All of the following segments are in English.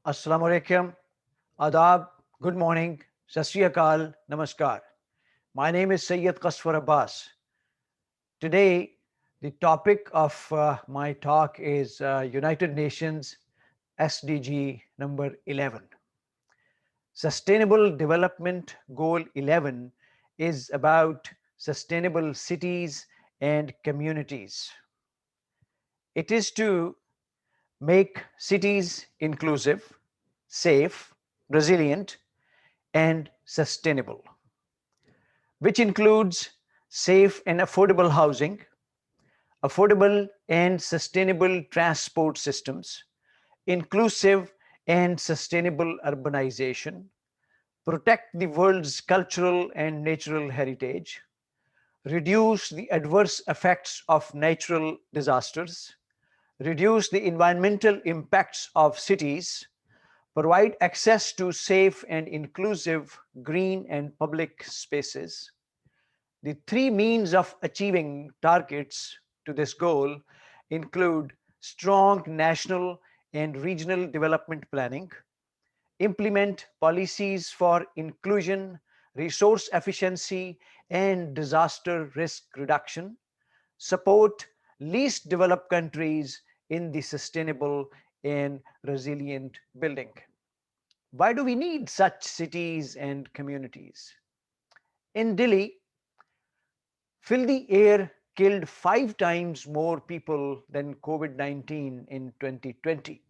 Assalamu alaikum, adab, good morning, sat sri akal, namaskar. My name is Sayyid Qasfar Abbas. Today, the topic of my talk is United Nations SDG number 11. Sustainable Development Goal 11 is about sustainable cities and communities. It is to make cities inclusive, safe, resilient, and sustainable, which includes safe and affordable housing, affordable and sustainable transport systems, inclusive and sustainable urbanization, protect the world's cultural and natural heritage, reduce the adverse effects of natural disasters, reduce the environmental impacts of cities, provide access to safe and inclusive green and public spaces. The three means of achieving targets to this goal include strong national and regional development planning, implement policies for inclusion, resource efficiency, and disaster risk reduction, support least developed countries in the sustainable and resilient building. Why do we need such cities and communities? In Delhi, filthy air killed 5 times more people than COVID 19 in 2020,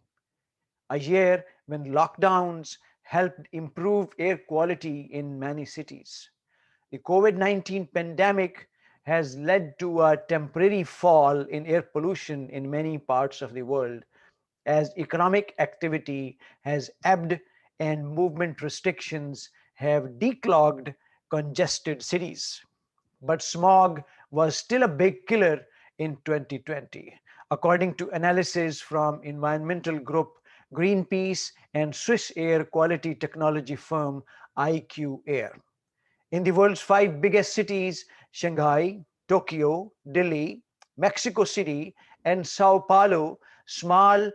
a year when lockdowns helped improve air quality in many cities. The COVID 19 pandemic has led to a temporary fall in air pollution in many parts of the world as economic activity has ebbed and movement restrictions have declogged congested cities. But smog was still a big killer in 2020, according to analysis from environmental group Greenpeace and Swiss air quality technology firm IQ Air. In the world's five biggest cities, Shanghai, Tokyo, Delhi, Mexico City, and Sao Paulo, small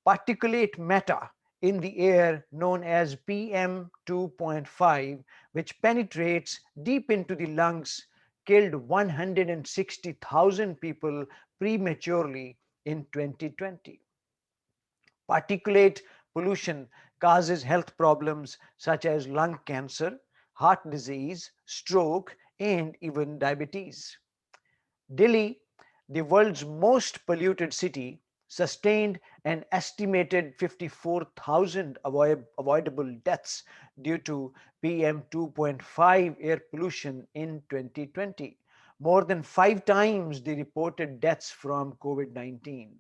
particulate matter in the air known as PM 2.5, which penetrates deep into the lungs, killed 160,000 people prematurely in 2020. Particulate pollution causes health problems such as lung cancer, heart disease, stroke, and even diabetes. Delhi, the world's most polluted city, sustained an estimated 54,000 avoidable deaths due to PM 2.5 air pollution in 2020, more than 5 times the reported deaths from COVID 19.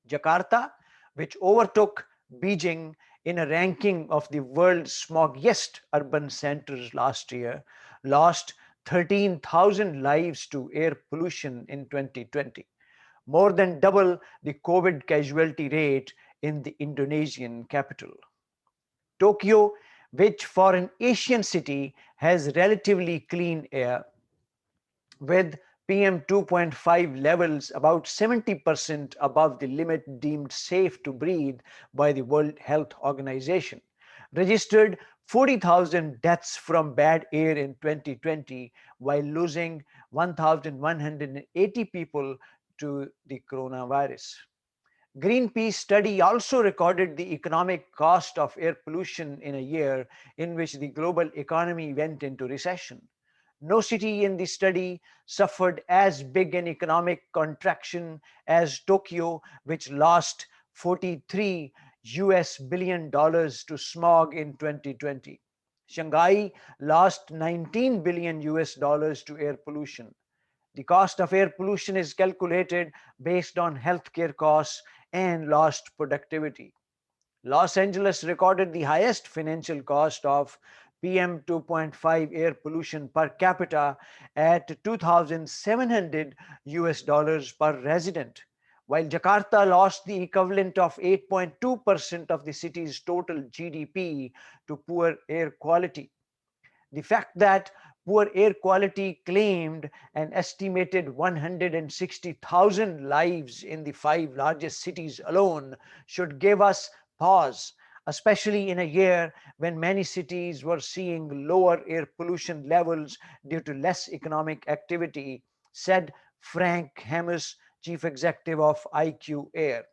Jakarta, which overtook Beijing in a ranking of the world's smoggiest urban centers last year, lost 13,000 lives to air pollution in 2020, more than double the COVID casualty rate in the Indonesian capital. Tokyo, which for an Asian city has relatively clean air, with PM 2.5 levels about 70% above the limit deemed safe to breathe by the World Health Organization, registered 40,000 deaths from bad air in 2020 while losing 1,180 people to the coronavirus. Greenpeace study also recorded the economic cost of air pollution in a year in which the global economy went into recession. No city in the study suffered as big an economic contraction as Tokyo, which lost 43 US billion dollars to smog in 2020. Shanghai lost 19 billion US dollars to air pollution. The cost of air pollution is calculated based on healthcare costs and lost productivity. Los Angeles recorded the highest financial cost of PM 2.5 air pollution per capita at 2,700 US dollars per resident, while Jakarta lost the equivalent of 8.2% of the city's total GDP to poor air quality. The fact that poor air quality claimed an estimated 160,000 lives in the five largest cities alone should give us pause especially in a year when many cities were seeing lower air pollution levels due to less economic activity, said Frank Hammes, chief executive of IQ Air.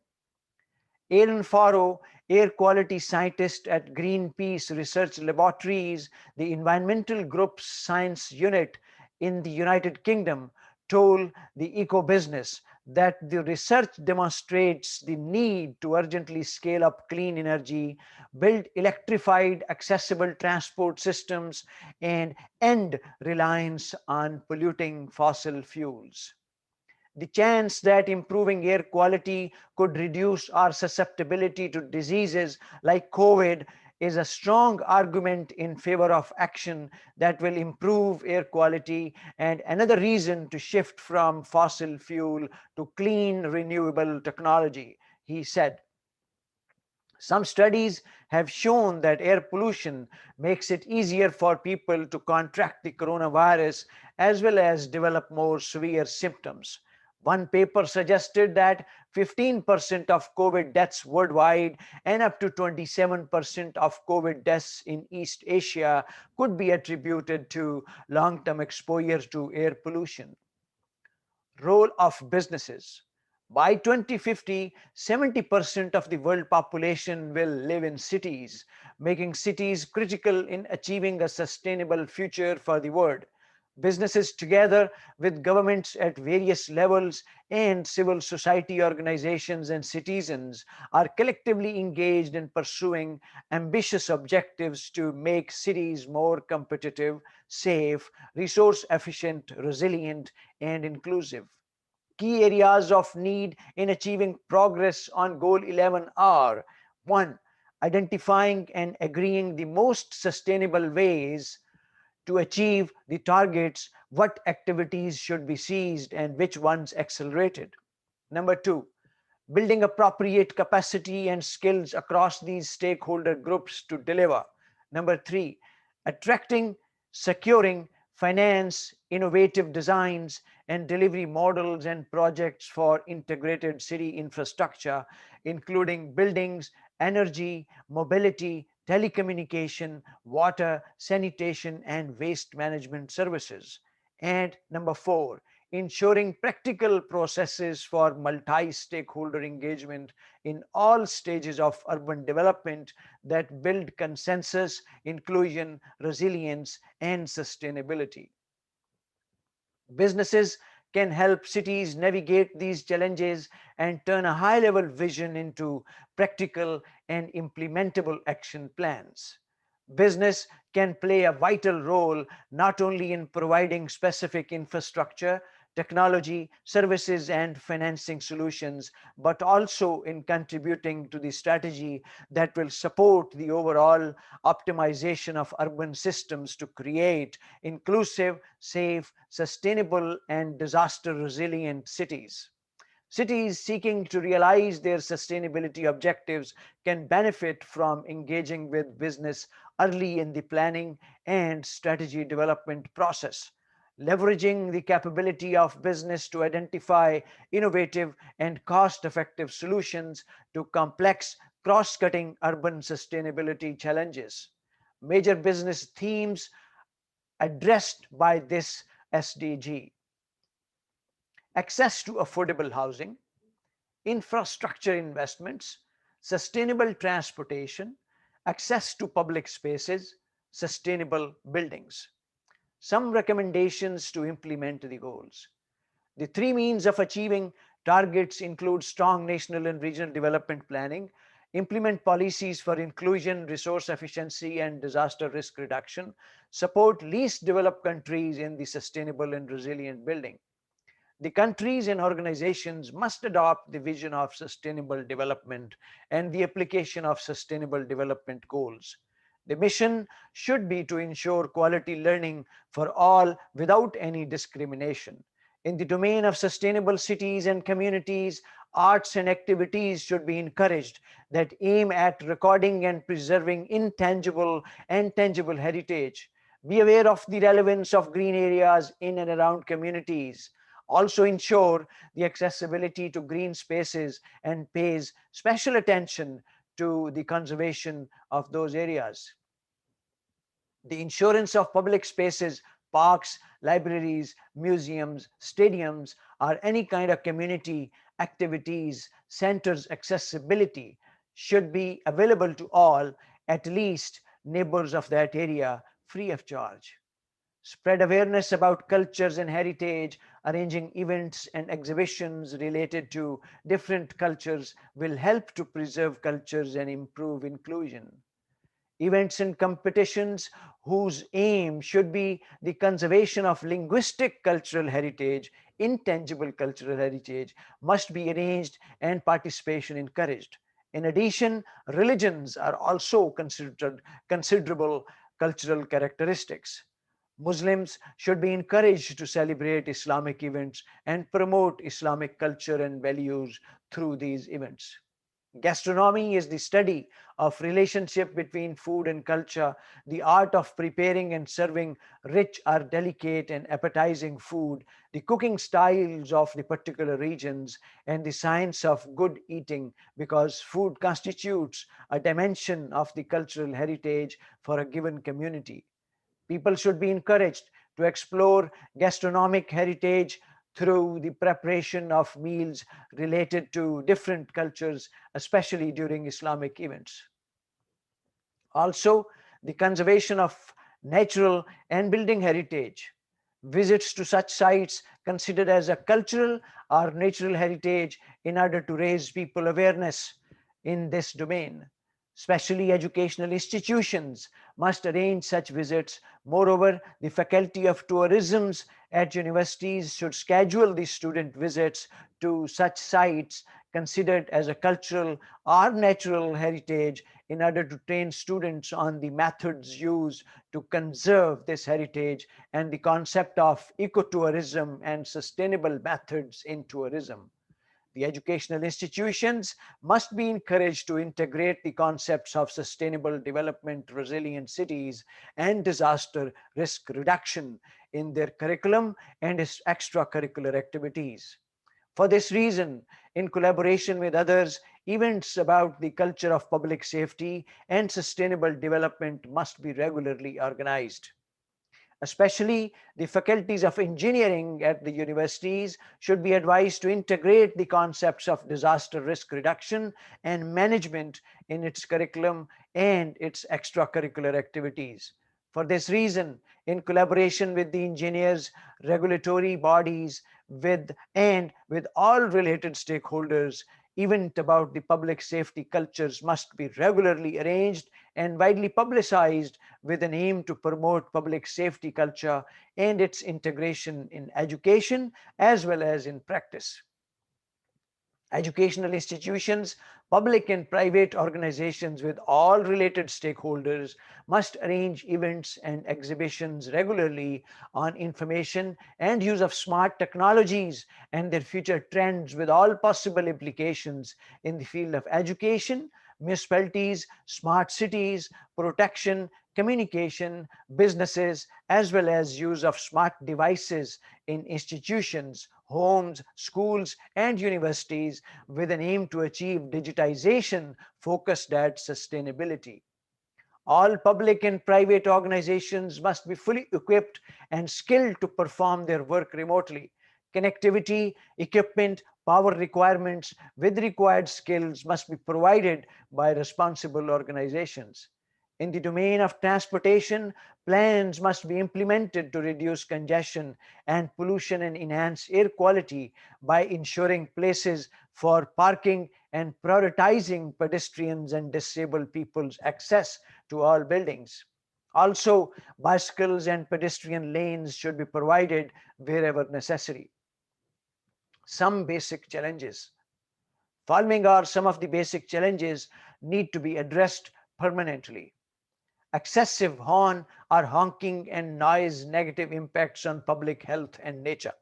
Aaron Farrow, air quality scientist at Greenpeace Research Laboratories, the environmental group's science unit in the United Kingdom, told the Eco Business that the research demonstrates the need to urgently scale up clean energy, build electrified, accessible transport systems, and end reliance on polluting fossil fuels. The chance that improving air quality could reduce our susceptibility to diseases like COVID is a strong argument in favor of action that will improve air quality and another reason to shift from fossil fuel to clean renewable technology, he said. Some studies have shown that air pollution makes it easier for people to contract the coronavirus as well as develop more severe symptoms. One paper suggested that 15% of COVID deaths worldwide and up to 27% of COVID deaths in East Asia could be attributed to long term exposure to air pollution. Role of businesses. By 2050, 70% of the world population will live in cities, making cities critical in achieving a sustainable future for the world. Businesses, together with governments at various levels and civil society organizations and citizens, are collectively engaged in pursuing ambitious objectives to make cities more competitive, safe, resource efficient, resilient, and inclusive. Key areas of need in achieving progress on Goal 11 are: 1. Identifying and agreeing the most sustainable ways to achieve the targets, what activities should be seized and which ones accelerated. Number 2, building appropriate capacity and skills across these stakeholder groups to deliver. Number 3, attracting, securing, finance, innovative designs and delivery models and projects for integrated city infrastructure, including buildings, energy, mobility, telecommunication, water, sanitation, and waste management services. And number 4, ensuring practical processes for multi stakeholder engagement in all stages of urban development that build consensus, inclusion, resilience, and sustainability. Businesses can help cities navigate these challenges and turn a high level vision into practical and implementable action plans. Business can play a vital role not only in providing specific infrastructure, technology, services, and financing solutions, but also in contributing to the strategy that will support the overall optimization of urban systems to create inclusive, safe, sustainable, and disaster resilient cities. Cities seeking to realize their sustainability objectives can benefit from engaging with business early in the planning and strategy development process, leveraging the capability of business to identify innovative and cost effective solutions to complex, cross cutting urban sustainability challenges. Major business themes addressed by this SDG: access to affordable housing, infrastructure investments, sustainable transportation, access to public spaces, sustainable buildings. Some recommendations to implement the goals. The three means of achieving targets include strong national and regional development planning, implement policies for inclusion, resource efficiency, and disaster risk reduction, support least developed countries in the sustainable and resilient building. The countries and organizations must adopt the vision of sustainable development and the application of sustainable development goals. The mission should be to ensure quality learning for all without any discrimination. In the domain of sustainable cities and communities, arts and activities should be encouraged that aim at recording and preserving intangible and tangible heritage. Be aware of the relevance of green areas in and around communities. Also ensure the accessibility to green spaces and pays special attention to the conservation of those areas. The insurance of public spaces, parks, libraries, museums, stadiums, or any kind of community activities, centers, accessibility should be available to all, at least neighbors of that area, free of charge. Spread awareness about cultures and heritage, arranging events and exhibitions related to different cultures will help to preserve cultures and improve inclusion. Events and competitions whose aim should be the conservation of linguistic cultural heritage, intangible cultural heritage, must be arranged and participation encouraged. In addition, religions are also considered considerable cultural characteristics. Muslims should be encouraged to celebrate Islamic events and promote Islamic culture and values through these events. Gastronomy is the study of relationship between food and culture, the art of preparing and serving rich or delicate and appetizing food, the cooking styles of the particular regions, and the science of good eating, because food constitutes a dimension of the cultural heritage for a given community. People should be encouraged to explore gastronomic heritage through the preparation of meals related to different cultures, especially during Islamic events. Also, the conservation of natural and building heritage. Visits to such sites considered as a cultural or natural heritage in order to raise people awareness in this domain. Especially educational institutions must arrange such visits. Moreover, the Faculty of Tourism at universities should schedule the student visits to such sites considered as a cultural or natural heritage in order to train students on the methods used to conserve this heritage and the concept of ecotourism and sustainable methods in tourism. The educational institutions must be encouraged to integrate the concepts of sustainable development, resilient cities, and disaster risk reduction in their curriculum and its extracurricular activities. For this reason, in collaboration with others, events about the culture of public safety and sustainable development must be regularly organized. Especially the faculties of engineering at the universities should be advised to integrate the concepts of disaster risk reduction and management in its curriculum and its extracurricular activities. For this reason, in collaboration with the engineers, regulatory bodies, with all related stakeholders, event about the public safety cultures must be regularly arranged and widely publicized with an aim to promote public safety culture and its integration in education as well as in practice. Educational institutions, public and private organizations with all related stakeholders must arrange events and exhibitions regularly on information and use of smart technologies and their future trends with all possible implications in the field of education, municipalities, smart cities, protection, communication, businesses, as well as use of smart devices in institutions, homes, schools, and universities with an aim to achieve digitization focused at sustainability. All public and private organizations must be fully equipped and skilled to perform their work remotely. Connectivity, equipment, power requirements with required skills must be provided by responsible organizations. In the domain of transportation, plans must be implemented to reduce congestion and pollution and enhance air quality by ensuring places for parking and prioritizing pedestrians and disabled people's access to all buildings. Also, bicycles and pedestrian lanes should be provided wherever necessary. Some basic challenges. Following are some of the basic challenges need to be addressed permanently. Excessive horn or honking and noise negative impacts on public health and nature.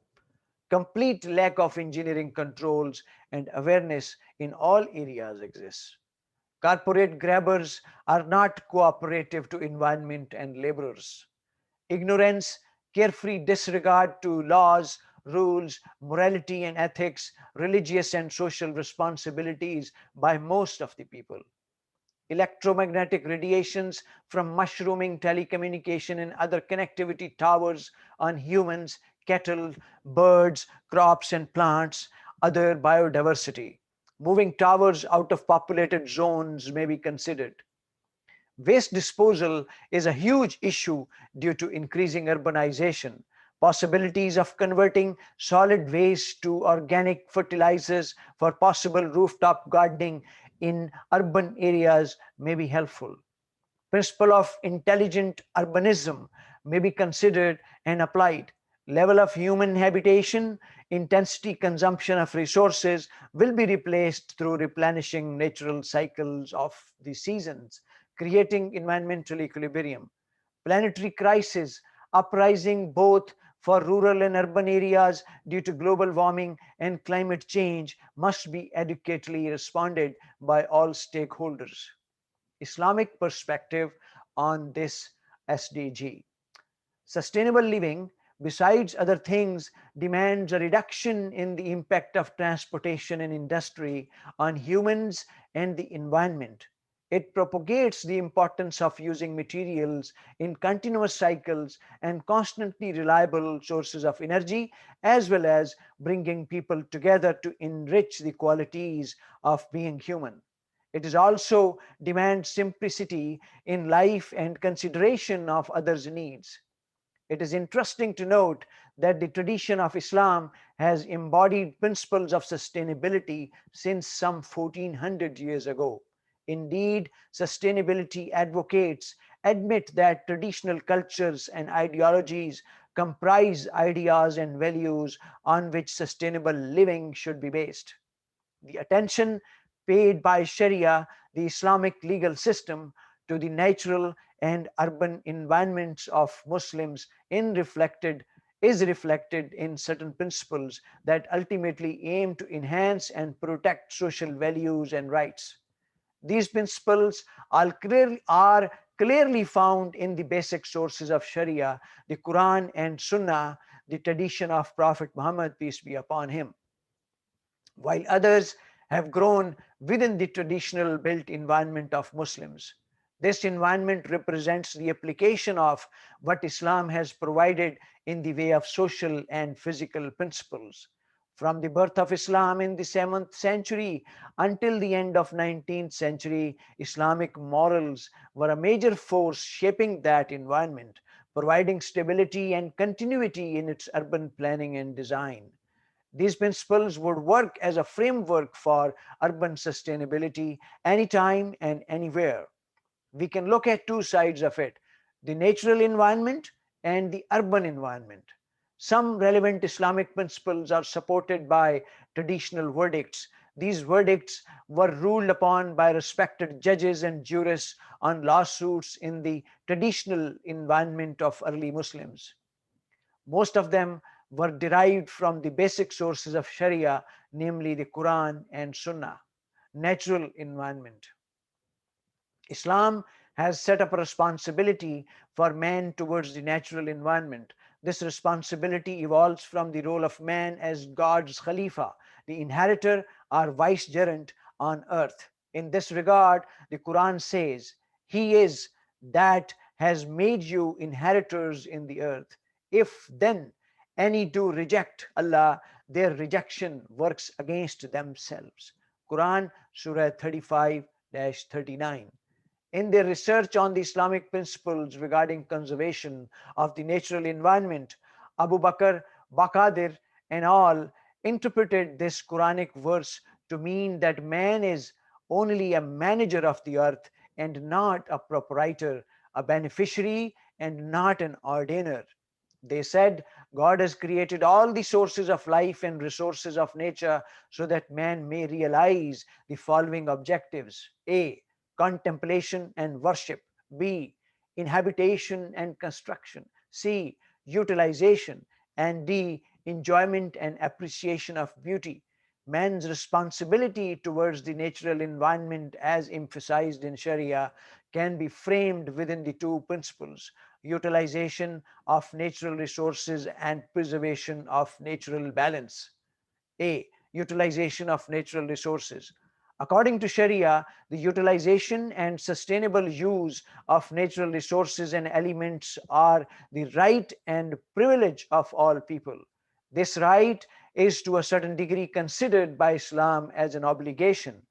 Complete lack of engineering controls and awareness in all areas exists. Corporate grabbers are not cooperative to environment and laborers. Ignorance, carefree disregard to laws, rules, morality and ethics, religious and social responsibilities by most of the people. electromagnetic radiations from mushrooming telecommunication and other connectivity towers on humans, cattle, birds, crops, and plants, other biodiversity. Moving towers out of populated zones may be considered. Waste disposal is a huge issue due to increasing urbanization. Possibilities of converting solid waste to organic fertilizers for possible rooftop gardening in urban areas may be helpful. Principle of intelligent urbanism may be considered and applied. Level of human habitation, intensity consumption of resources will be replaced through replenishing natural cycles of the seasons, creating environmental equilibrium. Planetary crisis uprising both for rural and urban areas due to global warming and climate change must be adequately responded by all stakeholders. Islamic perspective on this SDG. Sustainable living, besides other things, demands a reduction in the impact of transportation and industry on humans and the environment. It propagates the importance of using materials in continuous cycles and constantly reliable sources of energy, as well as bringing people together to enrich the qualities of being human. It is also demands simplicity in life and consideration of others' needs. It is interesting to note that the tradition of Islam has embodied principles of sustainability since some 1400 years ago. Indeed, sustainability advocates admit that traditional cultures and ideologies comprise ideas and values on which sustainable living should be based. The attention paid by Sharia, the Islamic legal system, to the natural and urban environments of Muslims is reflected in certain principles that ultimately aim to enhance and protect social values and rights. These principles are clearly found in the basic sources of Sharia, the Quran and Sunnah, the tradition of Prophet Muhammad, peace be upon him, while others have grown within the traditional built environment of Muslims. This environment represents the application of what Islam has provided in the way of social and physical principles. From the birth of Islam in the 7th century until the end of 19th century, Islamic morals were a major force shaping that environment, providing stability and continuity in its urban planning and design. These principles would work as a framework for urban sustainability anytime and anywhere. We can look at two sides of it: the natural environment and the urban environment. Some relevant Islamic principles are supported by traditional verdicts. These verdicts were ruled upon by respected judges and jurists on lawsuits in the traditional environment of early Muslims. Most of them were derived from the basic sources of Sharia, namely the Quran and Sunnah. Natural environment. Islam has set up a responsibility for man towards the natural environment. This responsibility evolves from the role of man as God's Khalifa, the inheritor or vicegerent on earth. In this regard, the Quran says, He is that has made you inheritors in the earth. If then any do reject Allah, their rejection works against themselves. Quran Surah 35-39. In their research on the Islamic principles regarding conservation of the natural environment, Abu Bakr, Bakadir, and all interpreted this Quranic verse to mean that man is only a manager of the earth and not a proprietor, a beneficiary and not an ordainer. They said God has created all the sources of life and resources of nature so that man may realize the following objectives: A. Contemplation and worship; B. Inhabitation and construction; C. Utilization; and D. Enjoyment and appreciation of beauty. Man's responsibility towards the natural environment, as emphasized in Sharia, can be framed within the two principles: utilization of natural resources and preservation of natural balance. A. Utilization of natural resources. According to Sharia, the utilization and sustainable use of natural resources and elements are the right and privilege of all people. This right is to a certain degree considered by Islam as an obligation.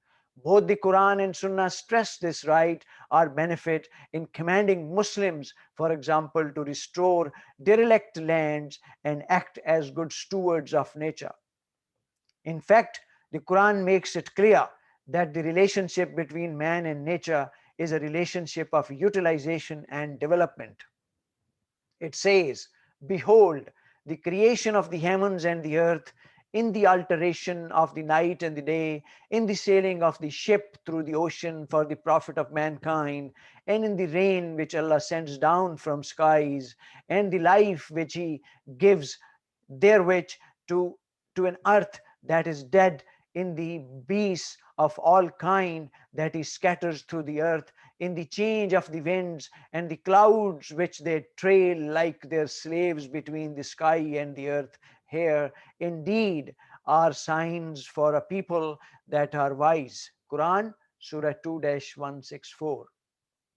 Both the Quran and Sunnah stress this right or benefit in commanding Muslims, for example, to restore derelict lands and act as good stewards of nature. In fact, the Quran makes it clear that the relationship between man and nature is a relationship of utilization and development. It says, "Behold, the creation of the heavens and the earth, in the alteration of the night and the day, in the sailing of the ship through the ocean for the profit of mankind, and in the rain which Allah sends down from skies, and the life which He gives therewith to, to an earth that is dead, in the beasts of all kind that He scatters through the earth, in the change of the winds and the clouds which they trail like their slaves between the sky and the earth. Here indeed are signs for a people that are wise." Quran, Surah 2-164.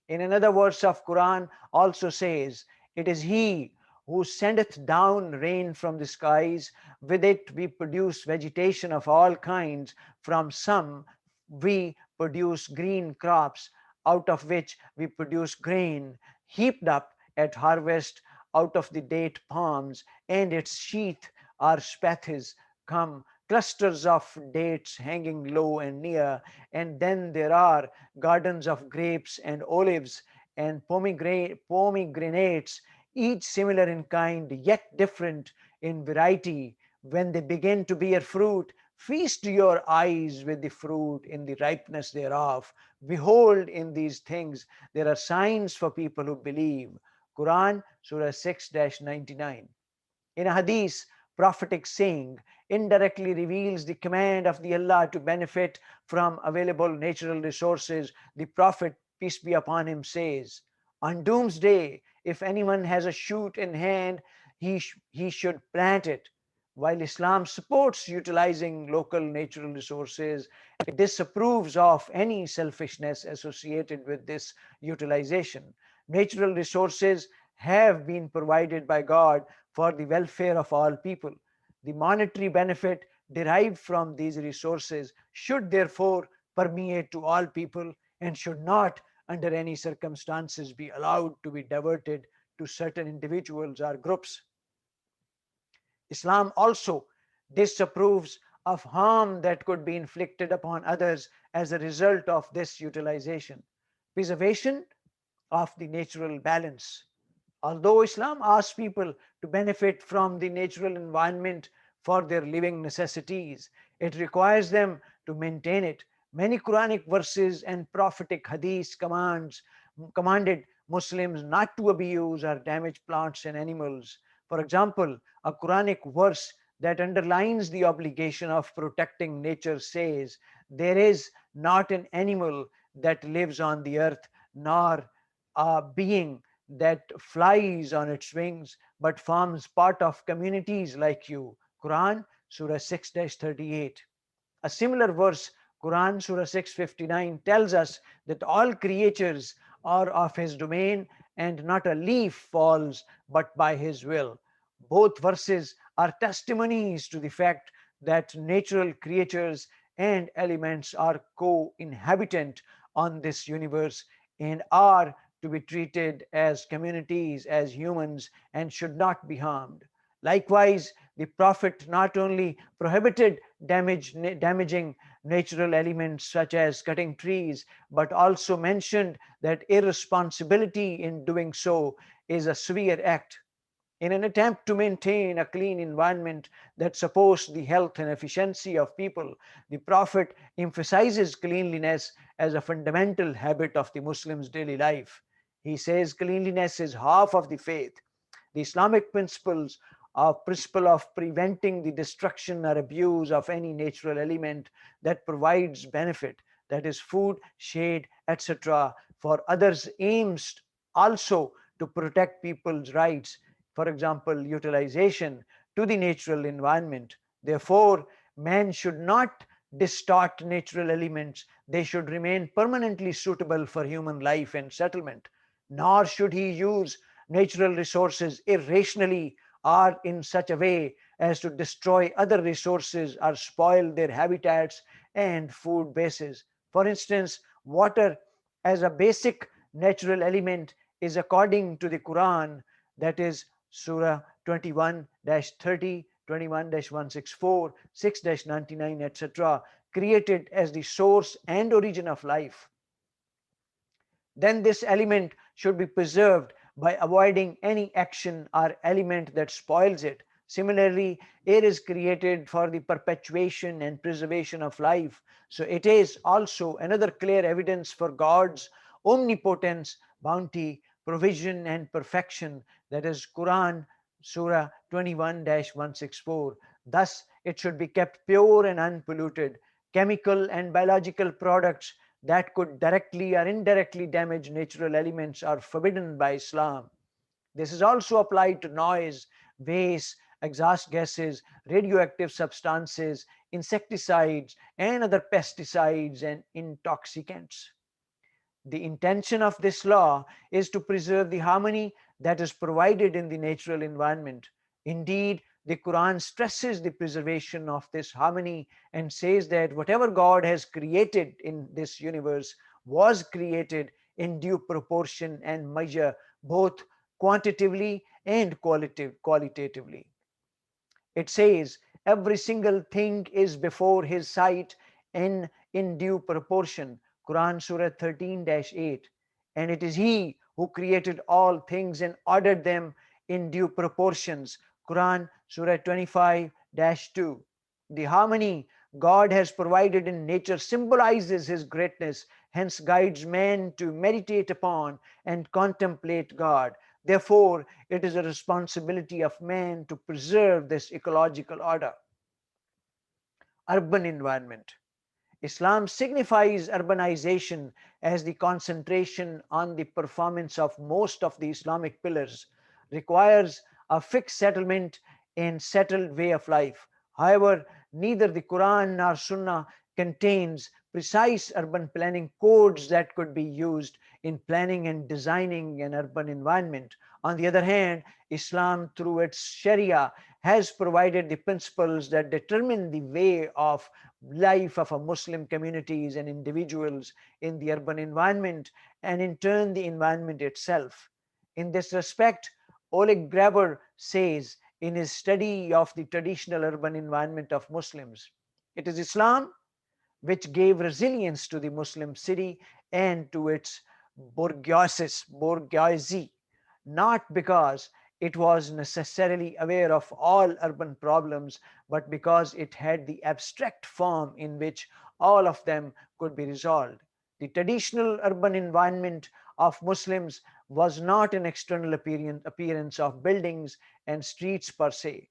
In another verse of Quran also says, "It is He who sendeth down rain from the skies, with it we produce vegetation of all kinds, from some we produce green crops, out of which we produce grain, heaped up at harvest out of the date palms, and its sheath are spathes come, clusters of dates hanging low and near, and then there are gardens of grapes and olives and pomegranates, each similar in kind, yet different in variety. When they begin to bear fruit, feast your eyes with the fruit in the ripeness thereof. Behold, in these things there are signs for people who believe." Quran, Surah 6-99. In a hadith, prophetic saying indirectly reveals the command of the Allah to benefit from available natural resources. The Prophet, peace be upon him, says, "On doomsday, if anyone has a shoot in hand, he should plant it." While Islam supports utilizing local natural resources, it disapproves of any selfishness associated with this utilization. Natural resources have been provided by God for the welfare of all people. The monetary benefit derived from these resources should therefore permeate to all people and should not, under any circumstances, be allowed to be diverted to certain individuals or groups. Islam also disapproves of harm that could be inflicted upon others as a result of this utilization. Preservation of the natural balance. Although Islam asks people to benefit from the natural environment for their living necessities, it requires them to maintain it. Many Quranic verses and prophetic hadiths commanded Muslims not to abuse or damage plants and animals. For example, a Quranic verse that underlines the obligation of protecting nature says, "There is not an animal that lives on the earth, nor a being that flies on its wings, but forms part of communities like you." Quran, Surah 6-38. A similar verse, Quran, Surah 6:59, tells us that all creatures are of His domain and not a leaf falls but by His will. Both verses are testimonies to the fact that natural creatures and elements are co inhabitant on this universe and are to be treated as communities, as humans, and should not be harmed. Likewise, the Prophet not only prohibited damaging natural elements such as cutting trees, but also mentioned that irresponsibility in doing so is a severe act. In an attempt to maintain a clean environment that supports the health and efficiency of people, the Prophet emphasizes cleanliness as a fundamental habit of the Muslim's daily life. He says cleanliness is half of the faith. The Islamic principle of preventing the destruction or abuse of any natural element that provides benefit, that is food, shade, etc., for others, aims also to protect people's rights, for example, utilization to the natural environment. Therefore, man should not distort natural elements. They should remain permanently suitable for human life and settlement. Nor should he use natural resources irrationally or in such a way as to destroy other resources or spoil their habitats and food bases. For instance, water as a basic natural element is, according to the Quran, that is Surah 21 30, 21 164, 6 99, etc., created as the source and origin of life. Then this element should be preserved by avoiding any action or element that spoils it. Similarly, air is created for the perpetuation and preservation of life. So it is also another clear evidence for God's omnipotence, bounty, provision, and perfection. That is Quran, Surah 21 164. Thus, it should be kept pure and unpolluted. Chemical and biological products that could directly or indirectly damage natural elements are forbidden by Islam. This is also applied to noise, waste, exhaust gases, radioactive substances, insecticides, and other pesticides and intoxicants. The intention of this law is to preserve the harmony that is provided in the natural environment. Indeed, the Quran stresses the preservation of this harmony and says that whatever God has created in this universe was created in due proportion and measure, both quantitatively and qualitatively. It says, every single thing is before his sight and in due proportion. Quran Surah 13-8. And it is he who created all things and ordered them in due proportions. Quran Surah 25-2. The harmony God has provided in nature symbolizes his greatness, hence guides man to meditate upon and contemplate God. Therefore, it is a responsibility of man to preserve this ecological order. Urban environment. Islam signifies urbanization as the concentration on the performance of most of the Islamic pillars, requires a fixed settlement and settled way of life. However, neither the Quran nor Sunnah contains precise urban planning codes that could be used in planning and designing an urban environment. On the other hand, Islam, through its Sharia, has provided the principles that determine the way of life of a Muslim communities and individuals in the urban environment and in turn the environment itself. In this respect, Oleg Graber says in his study of the traditional urban environment of Muslims, it is Islam which gave resilience to the Muslim city and to its bourgeoisie, not because it was necessarily aware of all urban problems, but because it had the abstract form in which all of them could be resolved. The traditional urban environment of Muslims was not an external appearance of buildings and streets per se.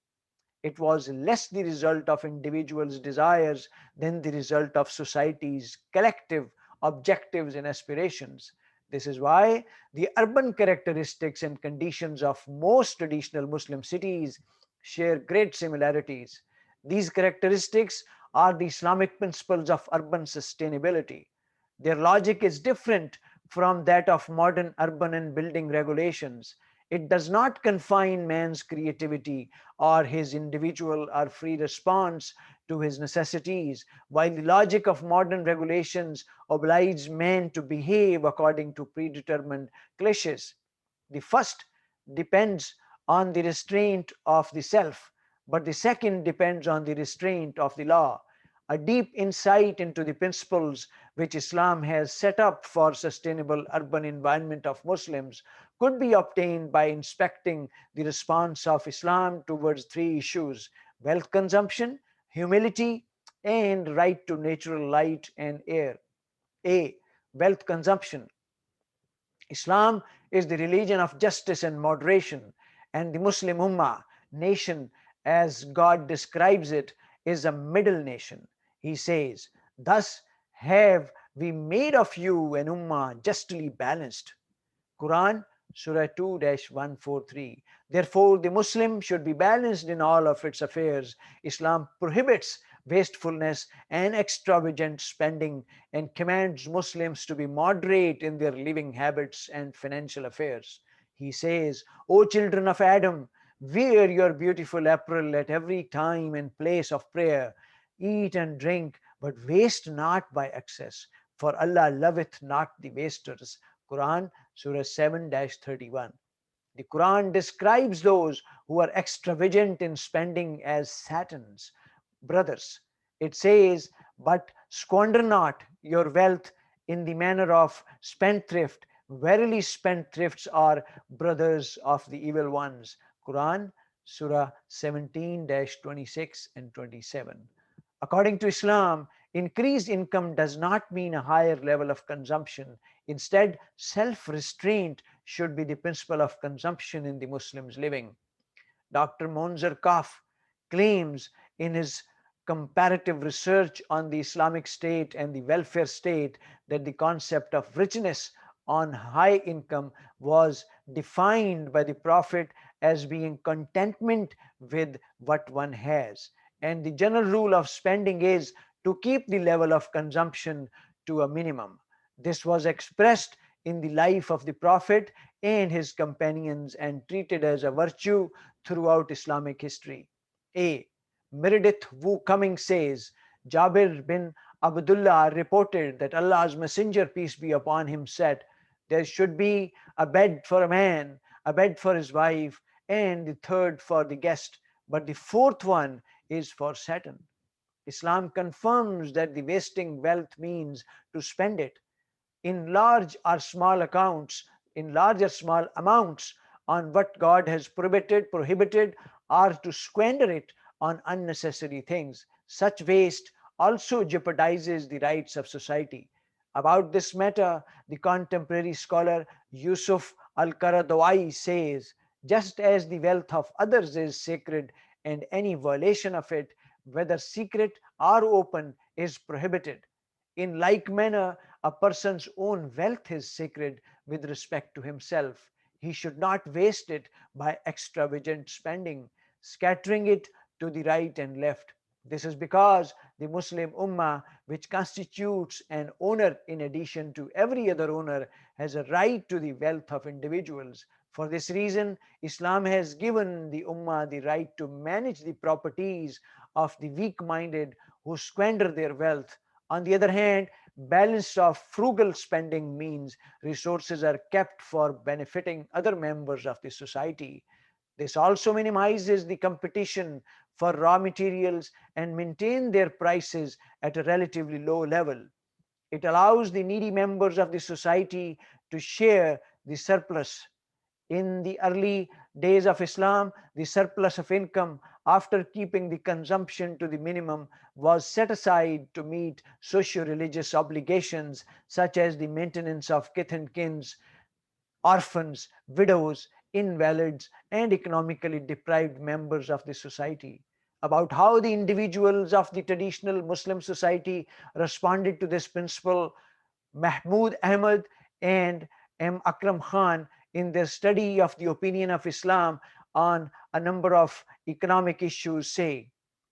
It was less the result of individuals' desires than the result of society's collective objectives and aspirations. This is why the urban characteristics and conditions of most traditional Muslim cities share great similarities. These characteristics are the Islamic principles of urban sustainability. Their logic is different from that of modern urban and building regulations. It does not confine man's creativity or his individual or free response to his necessities, while the logic of modern regulations obliges man to behave according to predetermined cliches. The first depends on the restraint of the self, but the second depends on the restraint of the law. A deep insight into the principles which Islam has set up for sustainable urban environment of Muslims could be obtained by inspecting the response of Islam towards three issues: wealth consumption, humility, and right to natural light and air. A. Wealth consumption. Islam is the religion of justice and moderation, and the Muslim Ummah, nation as God describes it, is a middle nation. He says, thus have we made of you an Ummah justly balanced. Quran Surah 2-143. Therefore, the Muslim should be balanced in all of its affairs. Islam prohibits wastefulness, and extravagant spending, and commands Muslims to be moderate in their living habits and financial affairs. He says, O children of Adam, wear your beautiful apparel at every time and place of prayer. Eat and drink, but waste not by excess, for Allah loveth not the wasters. Quran, Surah 7-31. The Quran describes those who are extravagant in spending as Satan's brothers. It says, but squander not your wealth in the manner of spendthrift. Verily, spendthrifts are brothers of the evil ones. Quran, Surah 17-26 and 27. According to Islam, increased income does not mean a higher level of consumption. Instead, self restraint should be the principle of consumption in the Muslim's living. Dr. Monzer Kaf claims in his comparative research on the Islamic state and the welfare state that the concept of richness on high income was defined by the Prophet as being contentment with what one has. And the general rule of spending is to keep the level of consumption to a minimum. This was expressed in the life of the Prophet and his companions and treated as a virtue throughout Islamic history. A. Meredith Wu Cummings says Jabir bin Abdullah reported that Allah's Messenger, peace be upon him, said, there should be a bed for a man, a bed for his wife, and the third for the guest, but the fourth one is for Satan. Islam confirms that the wasting wealth means to spend it in large or small accounts, in large or small amounts on what God has prohibited, or to squander it on unnecessary things. Such waste also jeopardizes the rights of society. About this matter, the contemporary scholar Yusuf al Karadawai says, just as the wealth of others is sacred and any violation of it, whether secret or open, is prohibited. In like manner, a person's own wealth is sacred with respect to himself. He should not waste it by extravagant spending, scattering it to the right and left. This is because the Muslim Ummah, which constitutes an owner in addition to every other owner, has a right to the wealth of individuals. For this reason, Islam has given the Ummah the right to manage the properties of the weak minded who squander their wealth. On the other hand, balance of frugal spending means resources are kept for benefiting other members of the society. This also minimizes the competition for raw materials and maintain their prices at a relatively low level. It allows the needy members of the society to share the surplus. In the early days of Islam, the surplus of income, after keeping the consumption to the minimum, was set aside to meet socio religious obligations such as the maintenance of kith and kins, orphans, widows, invalids, and economically deprived members of the society. About how the individuals of the traditional Muslim society responded to this principle, Mahmoud Ahmad and M. Akram Khan, in their study of the opinion of Islam on a number of economic issues, say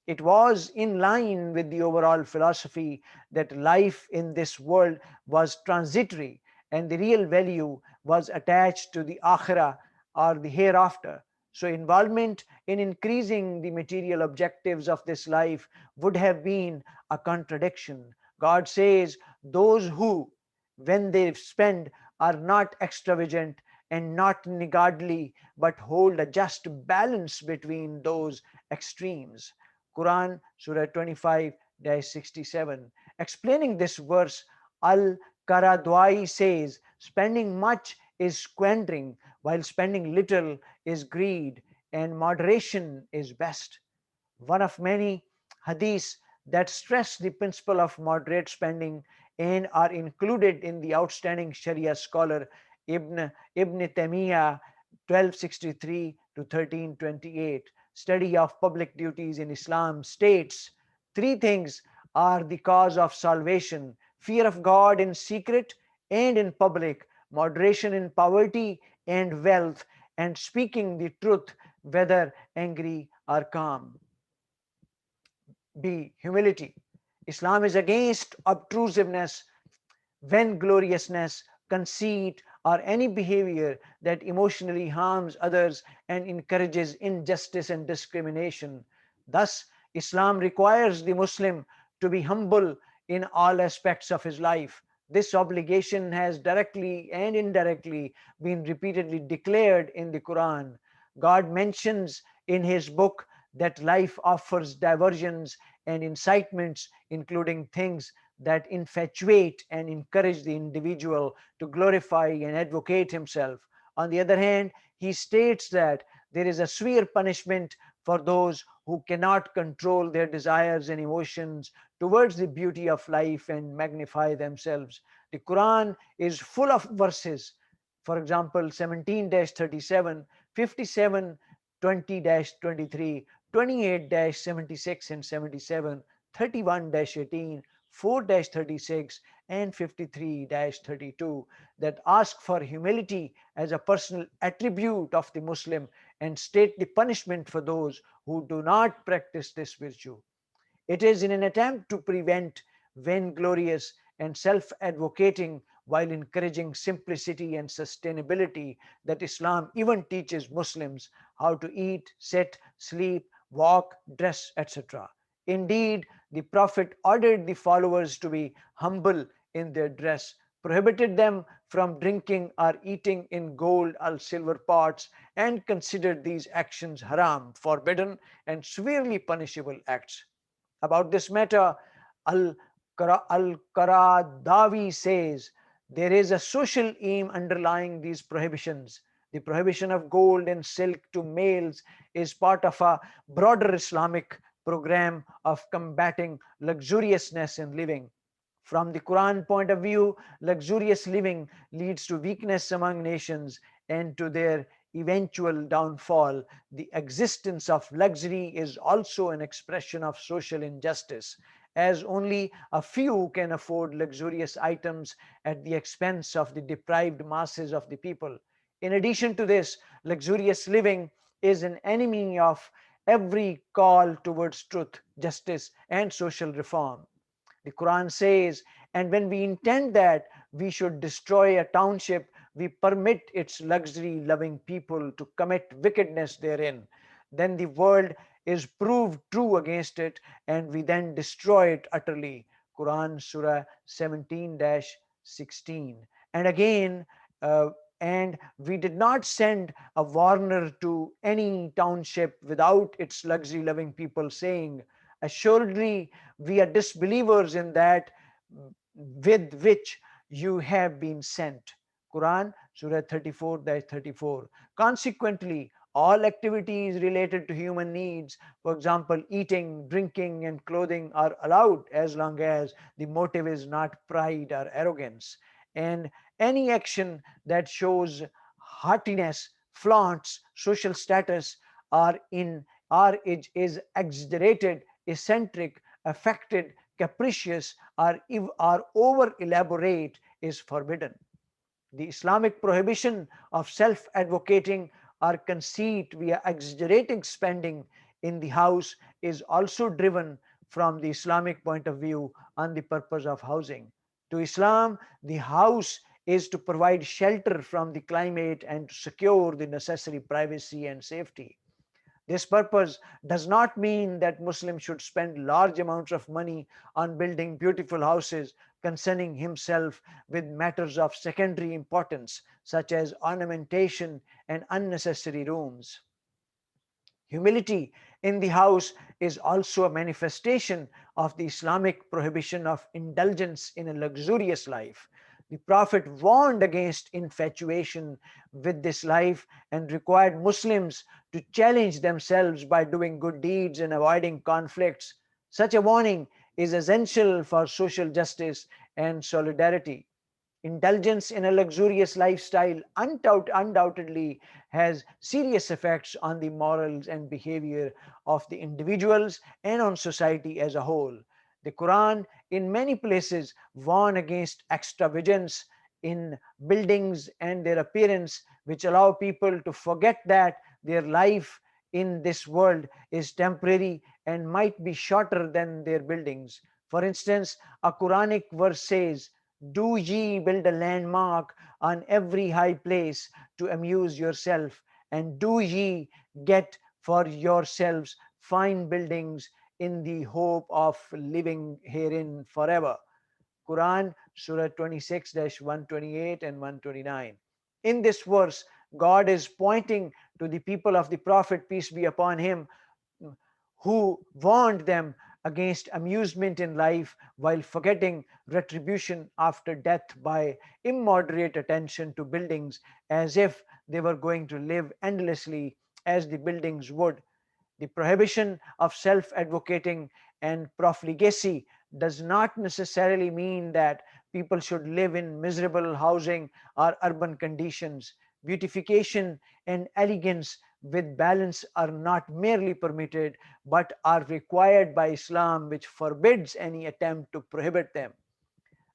it was in line with the overall philosophy that life in this world was transitory and the real value was attached to the akhirah or the hereafter. So, involvement in increasing the material objectives of this life would have been a contradiction. God says, those who, when they spend, are not extravagant and not niggardly, but hold a just balance between those extremes. Quran, Surah 25-67. Explaining this verse, Al Karadwai says, spending much is squandering, while spending little is greed, and moderation is best. One of many hadiths that stress the principle of moderate spending and are included in the outstanding Sharia scholar Ibn Taymiyyah 1263 to 1328 study of public duties in Islam states three things are the cause of salvation: fear of God in secret and in public, moderation in poverty and wealth, and speaking the truth whether angry or calm. be humility. Islam is against obtrusiveness, vaingloriousness, conceit, or any behavior that emotionally harms others and encourages injustice and discrimination. Thus, Islam requires the Muslim to be humble in all aspects of his life. This obligation has directly and indirectly been repeatedly declared in the Quran. God mentions in his book that life offers diversions and incitements, including things that infatuate and encourage the individual to glorify and advocate himself. On the other hand, he states that there is a severe punishment for those who cannot control their desires and emotions towards the beauty of life and magnify themselves. The Quran is full of verses, for example, 17 37, 57, 20 23, 28 76 and 77, 31 18, 4 36, and 53 32 that ask for humility as a personal attribute of the Muslim and state the punishment for those who do not practice this virtue. It is in an attempt to prevent vainglorious and self advocating while encouraging simplicity and sustainability that Islam even teaches Muslims how to eat, sit, sleep, walk, dress, etc. Indeed, the Prophet ordered the followers to be humble in their dress, prohibited them from drinking or eating in gold or silver pots, and considered these actions haram, forbidden, and severely punishable acts. About this matter, Al Qaradawi says there is a social aim underlying these prohibitions. The prohibition of gold and silk to males is part of a broader Islamic program of combating luxuriousness in living. From the Quran point of view, luxurious living leads to weakness among nations and to their eventual downfall. The existence of luxury is also an expression of social injustice, as only a few can afford luxurious items at the expense of the deprived masses of the people. In addition to this, luxurious living is an enemy of every call towards truth, justice, and social reform. The Quran says, and when we intend that we should destroy a township, we permit its luxury loving people to commit wickedness therein. Then the world is proved true against it, and we then destroy it utterly. Quran Surah 17 16. And again, uh, and we did not send a warner to any township without its luxury loving people, saying, assuredly, we are disbelievers in that with which you have been sent. Quran, Surah 34 34. Consequently, all activities related to human needs, for example, eating, drinking, and clothing, are allowed as long as the motive is not pride or arrogance. And any action that shows haughtiness, flaunts social status, or is exaggerated, eccentric, affected, capricious, or over elaborate is forbidden. The Islamic prohibition of self advocating or conceit via exaggerating spending in the house is also driven from the Islamic point of view on the purpose of housing. To Islam, the house is to provide shelter from the climate and to secure the necessary privacy and safety. This purpose does not mean that Muslims should spend large amounts of money on building beautiful houses, concerning himself with matters of secondary importance, such as ornamentation and unnecessary rooms. Humility in the house is also a manifestation of the Islamic prohibition of indulgence in a luxurious life. The Prophet warned against infatuation with this life and required Muslims to challenge themselves by doing good deeds and avoiding conflicts. Such a warning is essential for social justice and solidarity. Indulgence in a luxurious lifestyle undoubtedly has serious effects on the morals and behavior of the individuals and on society as a whole. The Quran, in many places, warns against extravagance in buildings and their appearance, which allow people to forget that their life in this world is temporary and might be shorter than their buildings. For instance, a Quranic verse says, "Do ye build a landmark on every high place to amuse yourself, and do ye get for yourselves fine buildings in the hope of living herein forever." Quran, Surah 26-128 and 129. In this verse, God is pointing to the people of the Prophet, peace be upon him, who warned them against amusement in life while forgetting retribution after death by immoderate attention to buildings, as if they were going to live endlessly as the buildings would. The prohibition of self advocating and profligacy does not necessarily mean that people should live in miserable housing or urban conditions. Beautification and elegance with balance are not merely permitted but are required by Islam, which forbids any attempt to prohibit them.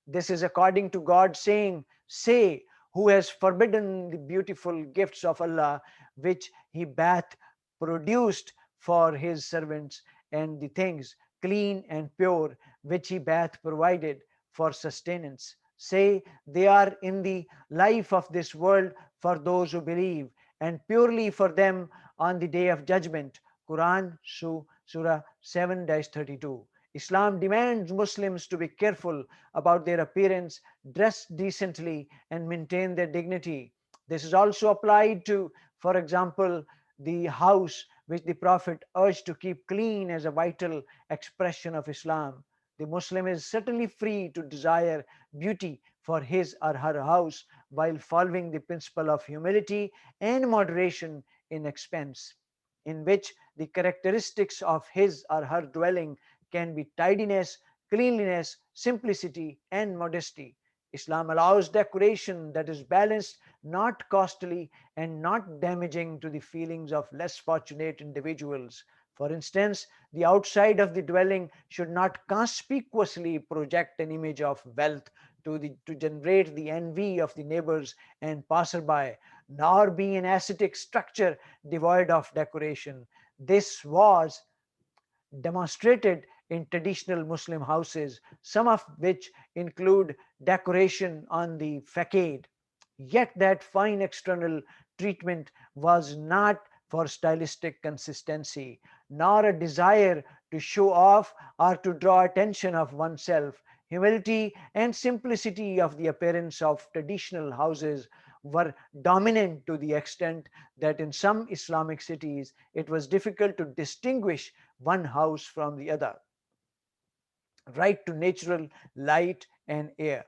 This is according to God saying, "Say, who has forbidden the beautiful gifts of Allah, which He bath produced for His servants, and the things clean and pure, which He bath provided for sustenance. Say, they are in the life of this world for those who believe, and purely for them on the day of judgment." Quran, Surah 7-32. Islam demands Muslims to be careful about their appearance, dress decently, and maintain their dignity. This is also applied to, for example, the house which the Prophet urged to keep clean as a vital expression of Islam. The Muslim is certainly free to desire beauty for his or her house while following the principle of humility and moderation in expense, in which the characteristics of his or her dwelling can be tidiness, cleanliness, simplicity, and modesty. Islam allows decoration that is balanced, not costly, and not damaging to the feelings of less fortunate individuals. For instance, the outside of the dwelling should not conspicuously project an image of wealth to generate the envy of the neighbors and passerby, nor be an ascetic structure devoid of decoration. This was demonstrated in traditional Muslim houses, some of which include decoration on the facade. Yet that fine external treatment was not for stylistic consistency, nor a desire to show off or to draw attention of oneself. Humility and simplicity of the appearance of traditional houses were dominant to the extent that in some Islamic cities it was difficult to distinguish one house from the other. Right to natural light and air.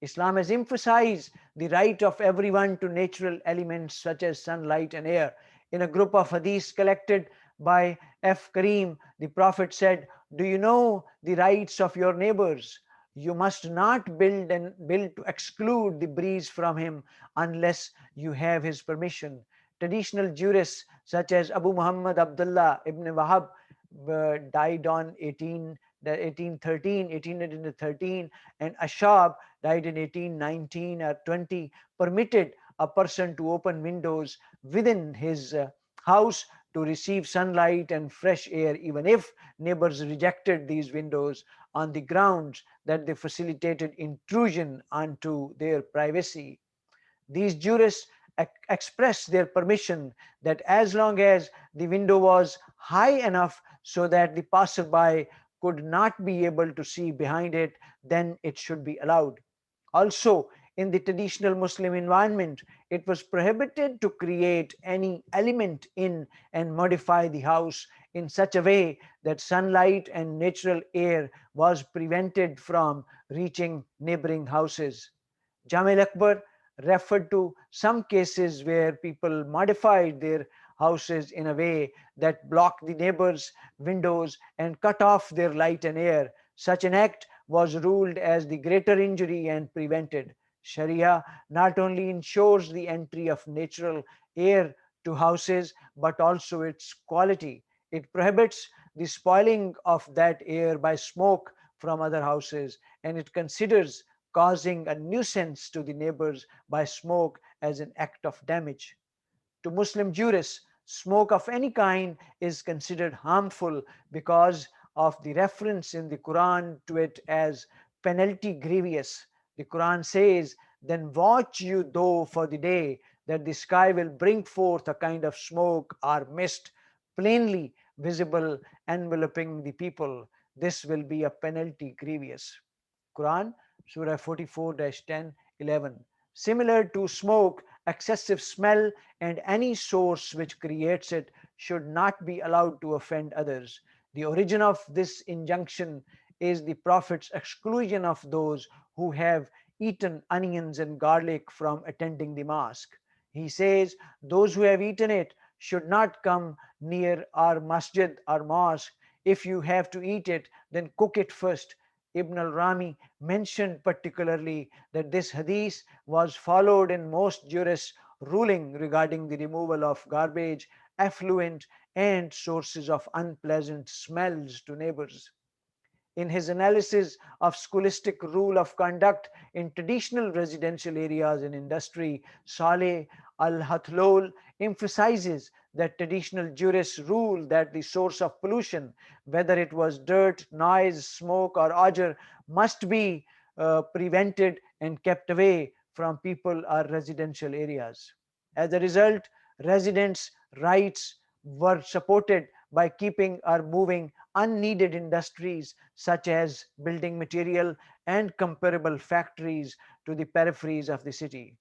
Islam has emphasized the right of everyone to natural elements such as sunlight and air. In a group of hadiths collected by F. Karim, the Prophet said, "Do you know the rights of your neighbors? You must not build to exclude the breeze from him unless you have his permission." Traditional jurists such as Abu Muhammad Abdullah ibn Wahab died on 1813, and Ashab died in 1819 or 20, permitted a person to open windows within his house to receive sunlight and fresh air, even if neighbors rejected these windows on the grounds that they facilitated intrusion onto their privacy. These jurists expressed their permission that as long as the window was high enough so that the passerby could not be able to see behind it, then it should be allowed. Also, in the traditional Muslim environment, it was prohibited to create any element in and modify the house in such a way that sunlight and natural air was prevented from reaching neighboring houses. Jamil Akbar referred to some cases where people modified their houses in a way that blocked the neighbors' windows and cut off their light and air. Such an act was ruled as the greater injury and prevented. Sharia not only ensures the entry of natural air to houses but also its quality. It prohibits the spoiling of that air by smoke from other houses, and it considers causing a nuisance to the neighbors by smoke as an act of damage. To Muslim jurists, Smoke of any kind is considered harmful because of the reference in the Quran to it as penalty grievous. The Quran says, "Then watch you though for the day that the sky will bring forth a kind of smoke or mist, plainly visible, enveloping the people. This will be a penalty grievous." Quran, Surah 44 10 11. Similar to smoke, excessive smell and any source which creates it should not be allowed to offend others. The origin of this injunction is the Prophet's exclusion of those who have eaten onions and garlic from attending the mosque. He says, "Those who have eaten it should not come near our masjid or mosque. If you have to eat it, then cook it first." Ibn al-Rami mentioned particularly that this hadith was followed in most jurists ruling regarding the removal of garbage, effluent, and sources of unpleasant smells to neighbors. In his analysis of scholastic rule of conduct in traditional residential areas and industry, Saleh al-Hathlol emphasizes that traditional jurists rule that the source of pollution, whether it was dirt, noise, smoke, or odor, must be prevented and kept away from people or residential areas. As a result, residents' rights were supported by keeping or moving unneeded industries such as building material and comparable factories to the peripheries of the city.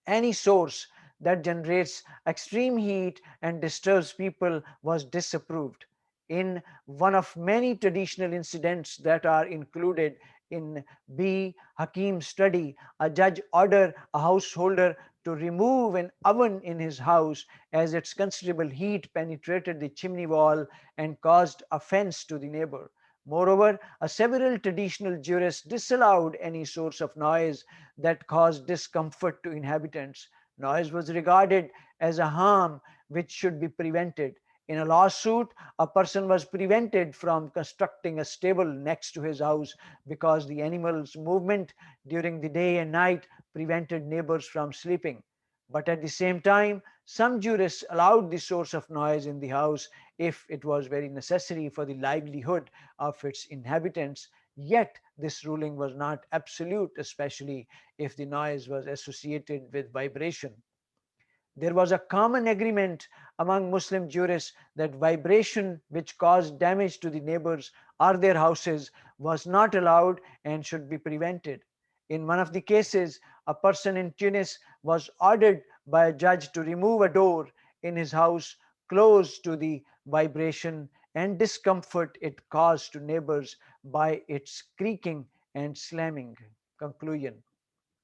Any source that generates extreme heat and disturbs people was disapproved. In one of many traditional incidents that are included in B. Hakim's study, a judge ordered a householder to remove an oven in his house as its considerable heat penetrated the chimney wall and caused offense to the neighbor. Moreover, several traditional jurists disallowed any source of noise that caused discomfort to inhabitants. Noise was regarded as a harm which should be prevented. In a lawsuit, a person was prevented from constructing a stable next to his house because the animal's movement during the day and night prevented neighbors from sleeping. But at the same time, some jurists allowed the source of noise in the house if it was very necessary for the livelihood of its inhabitants. Yet, this ruling was not absolute, especially if the noise was associated with vibration. There was a common agreement among Muslim jurists that vibration which caused damage to the neighbors or their houses was not allowed and should be prevented. In one of the cases, a person in Tunis was ordered by a judge to remove a door in his house close to the vibration and discomfort it caused to neighbors by its creaking and slamming. Conclusion: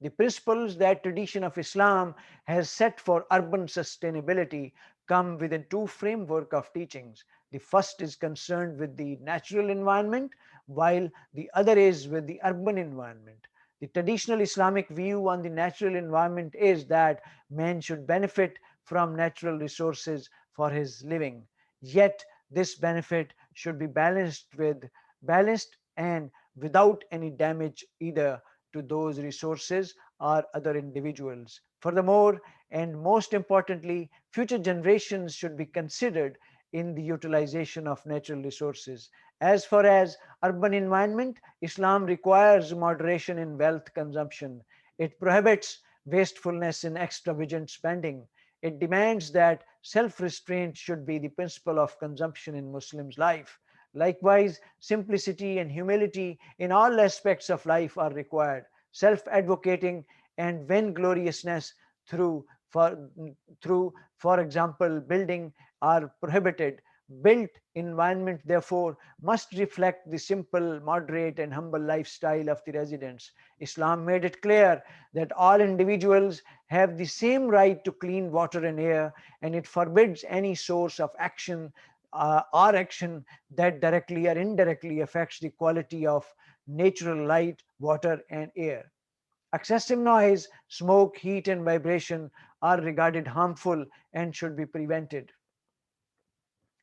the principles that tradition of Islam has set for urban sustainability come within two framework of teachings. The first is concerned with the natural environment, while the other is with the urban environment. The traditional Islamic view on the natural environment is that man should benefit from natural resources for his living. Yet this benefit should be balanced and without any damage either to those resources or other individuals. Furthermore, and most importantly, future generations should be considered in the utilization of natural resources. As far as urban environment, Islam requires moderation in wealth consumption. It prohibits wastefulness in extravagant spending. It demands that self restraint should be the principle of consumption in Muslims' life. Likewise, simplicity and humility in all aspects of life are required. Self advocating and vaingloriousness through for, for example, building are prohibited. Built environment, therefore, must reflect the simple, moderate, and humble lifestyle of the residents. Islam made it clear that all individuals have the same right to clean water and air, and it forbids any source of action or action that directly or indirectly affects the quality of natural light, water, and air. Excessive noise, smoke, heat, and vibration are regarded harmful and should be prevented.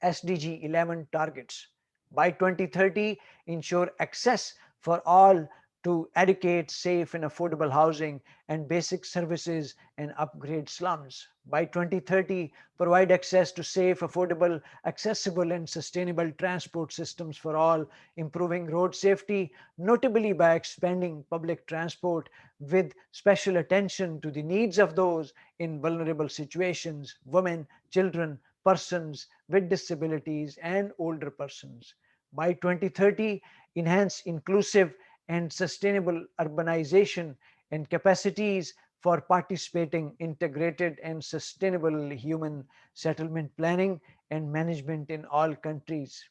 SDG 11 targets by 2030 ensure access for all to educate, safe and affordable housing and basic services and upgrade slums. By 2030, provide access to safe, affordable, accessible and sustainable transport systems for all, improving road safety, notably by expanding public transport with special attention to the needs of those in vulnerable situations, women, children, persons with disabilities and older persons. By 2030, enhance inclusive and sustainable urbanization and capacities for participating integrated and sustainable human settlement planning and management in all countries.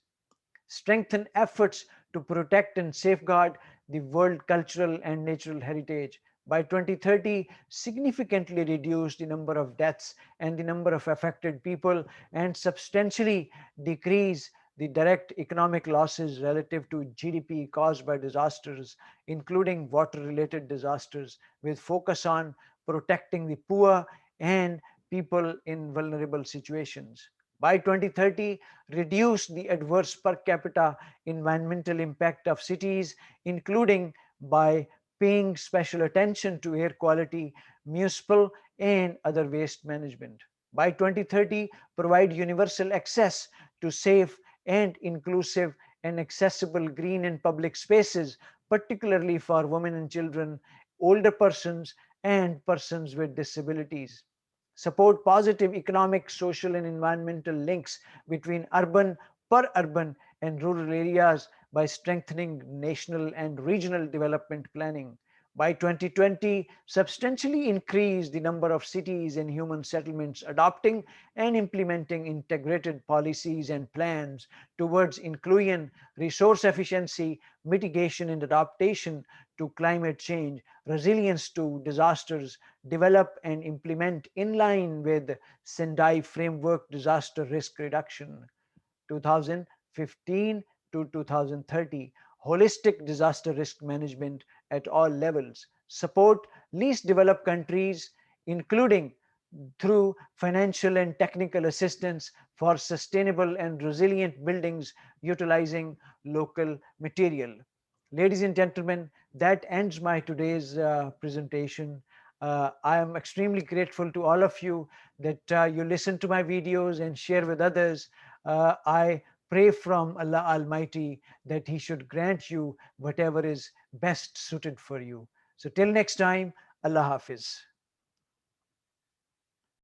Strengthen efforts to protect and safeguard the world cultural and natural heritage. By 2030, significantly reduce the number of deaths and the number of affected people and substantially decrease the direct economic losses relative to GDP caused by disasters, including water related disasters, with focus on protecting the poor and people in vulnerable situations. By 2030, reduce the adverse per capita environmental impact of cities, including by paying special attention to air quality, municipal, and other waste management. By 2030, provide universal access to safe and inclusive and accessible green and public spaces, particularly for women and children, older persons, and persons with disabilities. Support positive economic, social, and environmental links between urban, per urban, and rural areas by strengthening national and regional development planning. By 2020, substantially increase the number of cities and human settlements adopting and implementing integrated policies and plans towards inclusion, resource efficiency, mitigation and adaptation to climate change, resilience to disasters, develop and implement in line with Sendai Framework Disaster Risk Reduction 2015 to 2030, holistic disaster risk management at all levels, support least developed countries, including through financial and technical assistance for sustainable and resilient buildings utilizing local material. Ladies and gentlemen, that ends my today's presentation. I am extremely grateful to all of you that you listen to my videos and share with others. I pray from Allah Almighty that He should grant you whatever is best suited for you. So, till next time, Allah Hafiz.